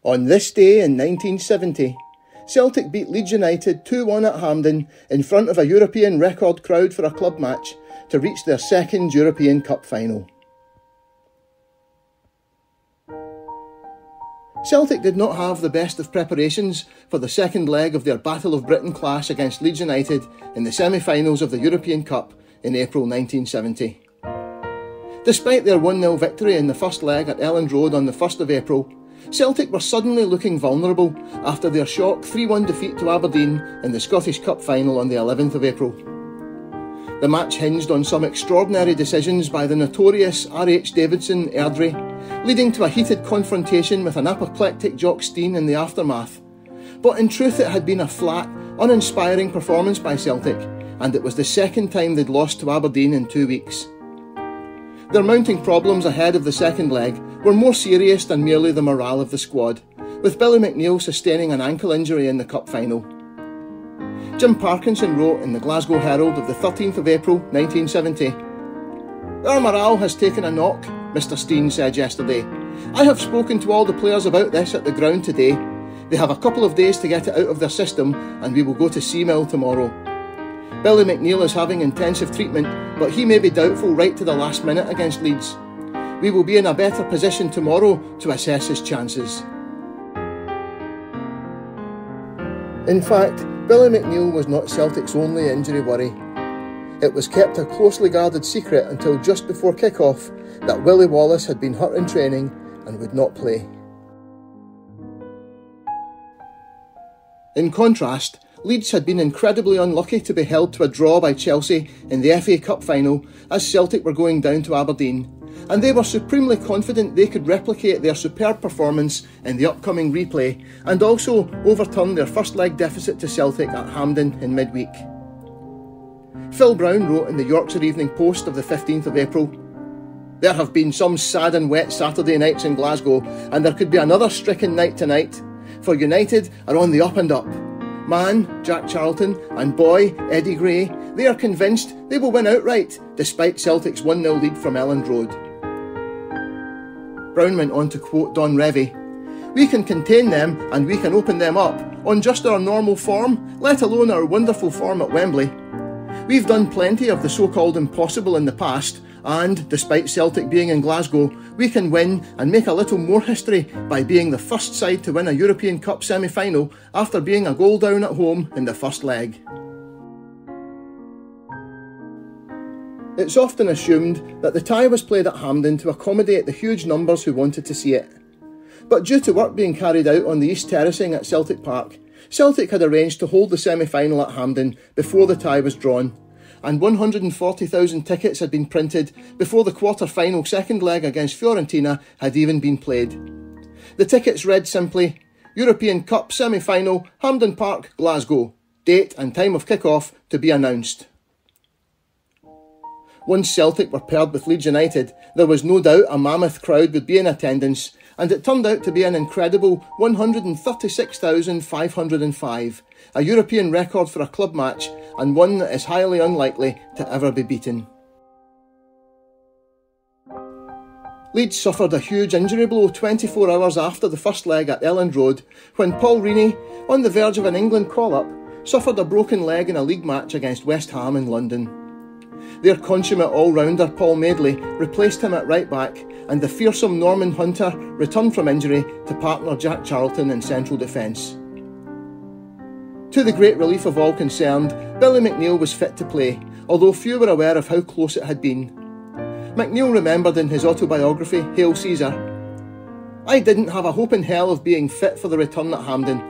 On this day in 1970, Celtic beat Leeds United 2-1 at Hampden in front of a European record crowd for a club match to reach their second European Cup final. Celtic did not have the best of preparations for the second leg of their Battle of Britain clash against Leeds United in the semi-finals of the European Cup in April 1970. Despite their 1-0 victory in the first leg at Elland Road on the 1st of April, Celtic were suddenly looking vulnerable after their shock 3-1 defeat to Aberdeen in the Scottish Cup final on the 11th of April. The match hinged on some extraordinary decisions by the notorious R.H. Davidson Airdrie, leading to a heated confrontation with an apoplectic Jock Stein in the aftermath. But in truth it had been a flat, uninspiring performance by Celtic, and it was the second time they'd lost to Aberdeen in 2 weeks. Their mounting problems ahead of the second leg were more serious than merely the morale of the squad, with Billy McNeill sustaining an ankle injury in the cup final. Jim Parkinson wrote in the Glasgow Herald of the 13th of April 1970, "Our morale has taken a knock," Mr. Stein said yesterday. "I have spoken to all the players about this at the ground today. They have a couple of days to get it out of their system, and we will go to Seamill tomorrow. Billy McNeill is having intensive treatment, but he may be doubtful right to the last minute against Leeds. We will be in a better position tomorrow to assess his chances." In fact, Billy McNeill was not Celtic's only injury worry. It was kept a closely guarded secret until just before kick-off that Willie Wallace had been hurt in training and would not play. In contrast, Leeds had been incredibly unlucky to be held to a draw by Chelsea in the FA Cup final as Celtic were going down to Aberdeen, and they were supremely confident they could replicate their superb performance in the upcoming replay and also overturn their first leg deficit to Celtic at Hampden in midweek. Phil Brown wrote in the Yorkshire Evening Post of the 15th of April, "There have been some sad and wet Saturday nights in Glasgow, and there could be another stricken night tonight, for United are on the up and up. Man, Jack Charlton, and boy, Eddie Gray, they are convinced they will win outright, despite Celtic's 1-0 lead from Elland Road." Brown went on to quote Don Revie, "We can contain them and we can open them up on just our normal form, let alone our wonderful form at Wembley. We've done plenty of the so-called impossible in the past, and, despite Celtic being in Glasgow, we can win and make a little more history by being the first side to win a European Cup semi-final after being a goal down at home in the first leg." It's often assumed that the tie was played at Hampden to accommodate the huge numbers who wanted to see it. But due to work being carried out on the East Terracing at Celtic Park, Celtic had arranged to hold the semi-final at Hampden before the tie was drawn, and 140,000 tickets had been printed before the quarter-final second leg against Fiorentina had even been played. The tickets read simply, "European Cup semi-final, Hampden Park, Glasgow. Date and time of kick-off to be announced." Once Celtic were paired with Leeds United, there was no doubt a mammoth crowd would be in attendance, and it turned out to be an incredible 136,505, a European record for a club match, and one that is highly unlikely to ever be beaten. Leeds suffered a huge injury blow 24 hours after the first leg at Elland Road, when Paul Reaney, on the verge of an England call-up, suffered a broken leg in a league match against West Ham in London. Their consummate all-rounder Paul Madeley replaced him at right-back, and the fearsome Norman Hunter returned from injury to partner Jack Charlton in central defence. To the great relief of all concerned, Billy McNeill was fit to play, although few were aware of how close it had been. McNeill remembered in his autobiography, Hail Caesar, "I didn't have a hope in hell of being fit for the return at Hampden.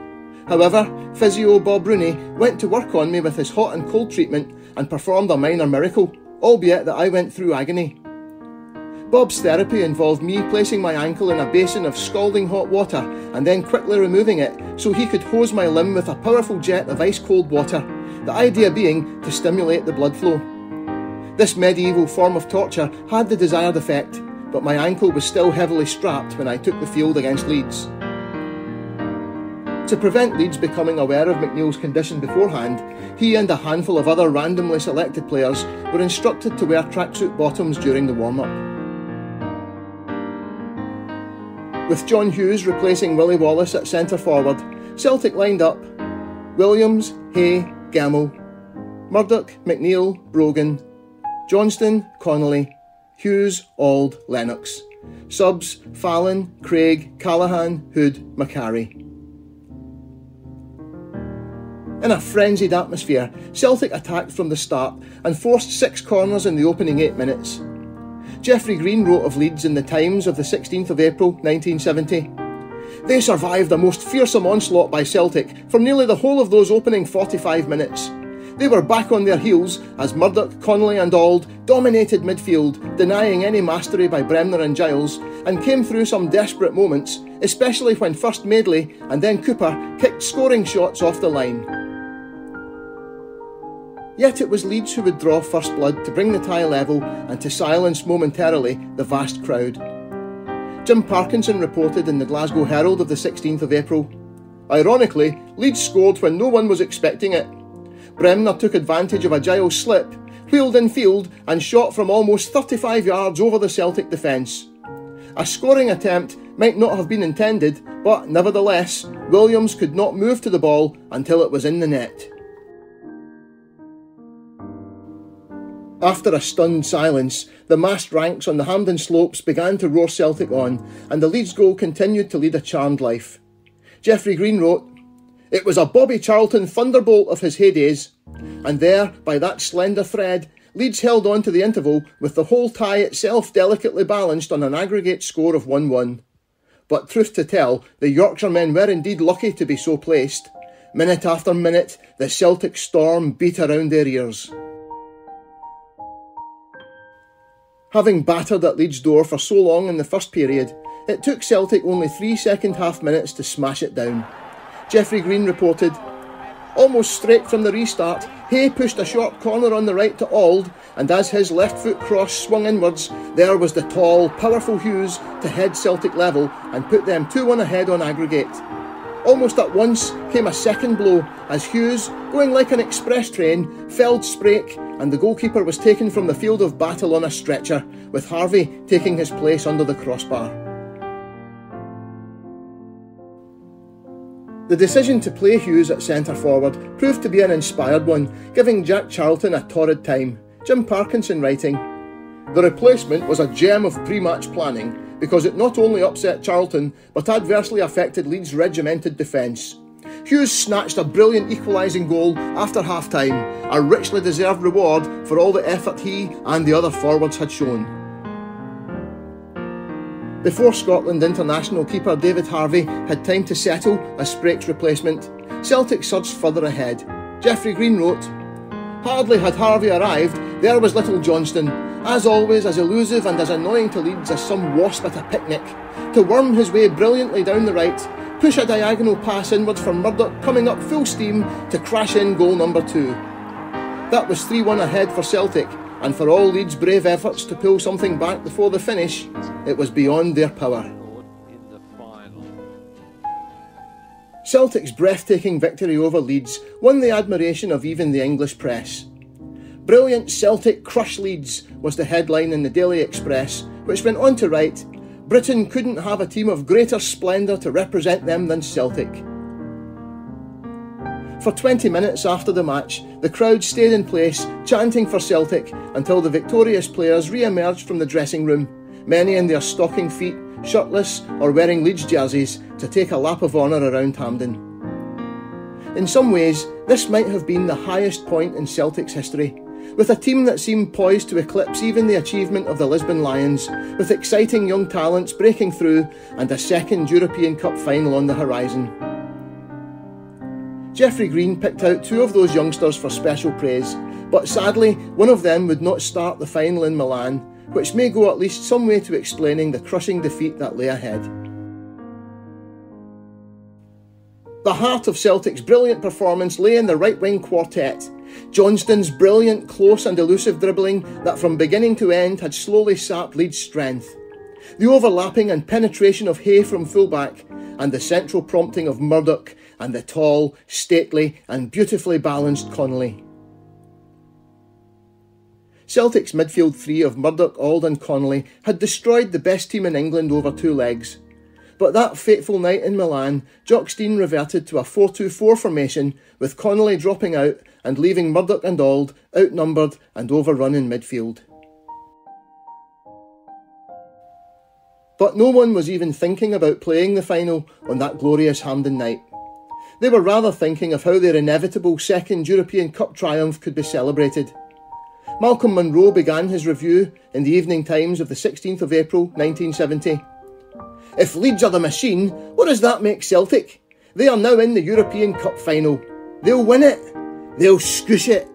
However, physio Bob Rooney went to work on me with his hot and cold treatment and performed a minor miracle, albeit that I went through agony. Bob's therapy involved me placing my ankle in a basin of scalding hot water and then quickly removing it so he could hose my limb with a powerful jet of ice-cold water, the idea being to stimulate the blood flow. This medieval form of torture had the desired effect, but my ankle was still heavily strapped when I took the field against Leeds." To prevent Leeds becoming aware of McNeill's condition beforehand, he and a handful of other randomly selected players were instructed to wear tracksuit bottoms during the warm-up. With John Hughes replacing Willie Wallace at centre forward, Celtic lined up Williams, Hay, Gamble, Murdoch, McNeil, Brogan, Johnston, Connolly, Hughes, Auld, Lennox. Subs, Fallon, Craig, Callaghan, Hood, Macari. In a frenzied atmosphere, Celtic attacked from the start and forced 6 corners in the opening 8 minutes. Geoffrey Green wrote of Leeds in the Times of the 16th of April 1970. They survived a most fearsome onslaught by Celtic for nearly the whole of those opening 45 minutes. They were back on their heels as Murdoch, Connolly and Auld dominated midfield, denying any mastery by Bremner and Giles, and came through some desperate moments, especially when first Madeley and then Cooper kicked scoring shots off the line. Yet it was Leeds who would draw first blood to bring the tie level and to silence momentarily the vast crowd. Jim Parkinson reported in the Glasgow Herald of the 16th of April, "Ironically, Leeds scored when no one was expecting it. Bremner took advantage of a Giles slip, wheeled in field and shot from almost 35 yards over the Celtic defence. A scoring attempt might not have been intended, but nevertheless, Williams could not move to the ball until it was in the net." After a stunned silence, the massed ranks on the Hampden slopes began to roar Celtic on, and the Leeds goal continued to lead a charmed life. Geoffrey Green wrote, "It was a Bobby Charlton thunderbolt of his heydays, and there, by that slender thread, Leeds held on to the interval with the whole tie itself delicately balanced on an aggregate score of 1-1. But truth to tell, the Yorkshiremen were indeed lucky to be so placed. Minute after minute, the Celtic storm beat around their ears." Having battered at Leeds' door for so long in the first period, it took Celtic only 3 second-half minutes to smash it down. Geoffrey Green reported, "Almost straight from the restart, Hay pushed a short corner on the right to Auld, and as his left foot cross swung inwards, there was the tall, powerful Hughes to head Celtic level and put them 2-1 ahead on aggregate. Almost at once came a second blow as Hughes, going like an express train, felled Sprake, and the goalkeeper was taken from the field of battle on a stretcher, with Harvey taking his place under the crossbar." The decision to play Hughes at centre forward proved to be an inspired one, giving Jack Charlton a torrid time. Jim Parkinson writing, "The replacement was a gem of pre-match planning because it not only upset Charlton but adversely affected Leeds' regimented defence. Hughes snatched a brilliant equalising goal after half-time, a richly deserved reward for all the effort he and the other forwards had shown." Before Scotland international keeper David Harvey had time to settle as Sprake's replacement, Celtic surged further ahead. Geoffrey Green wrote, "Hardly had Harvey arrived, there was little Johnston, as always as elusive and as annoying to Leeds as some wasp at a picnic, to worm his way brilliantly down the right, push a diagonal pass inwards for Murdoch coming up full steam to crash in goal number 2. That was 3-1 ahead for Celtic, and for all Leeds' brave efforts to pull something back before the finish, it was beyond their power." Celtic's breathtaking victory over Leeds won the admiration of even the English press. "Brilliant Celtic crush Leeds" was the headline in the Daily Express, which went on to write, "Britain couldn't have a team of greater splendour to represent them than Celtic." For 20 minutes after the match, the crowd stayed in place, chanting for Celtic, until the victorious players re-emerged from the dressing room, many in their stocking feet, shirtless or wearing Leeds jerseys, to take a lap of honour around Hampden. In some ways, this might have been the highest point in Celtic's history, with a team that seemed poised to eclipse even the achievement of the Lisbon Lions, with exciting young talents breaking through and a second European Cup final on the horizon. Geoffrey Green picked out 2 of those youngsters for special praise, but sadly one of them would not start the final in Milan, which may go at least some way to explaining the crushing defeat that lay ahead. The heart of Celtic's brilliant performance lay in the right-wing quartet. Johnston's brilliant, close and elusive dribbling that from beginning to end had slowly sapped Leeds' strength. The overlapping and penetration of Hay from fullback, and the central prompting of Murdoch, and the tall, stately and beautifully balanced Connolly. Celtic's midfield three of Murdoch, Auld and Connolly had destroyed the best team in England over 2 legs. But that fateful night in Milan, Jock Stein reverted to a 4-2-4 formation, with Connolly dropping out and leaving Murdoch and Auld outnumbered and overrun in midfield. But no one was even thinking about playing the final on that glorious Hampden night. They were rather thinking of how their inevitable second European Cup triumph could be celebrated. Malcolm Munro began his review in the Evening Times of the 16th of April 1970. "If Leeds are the machine, what does that make Celtic? They are now in the European Cup final. They'll win it. They'll scoosh it.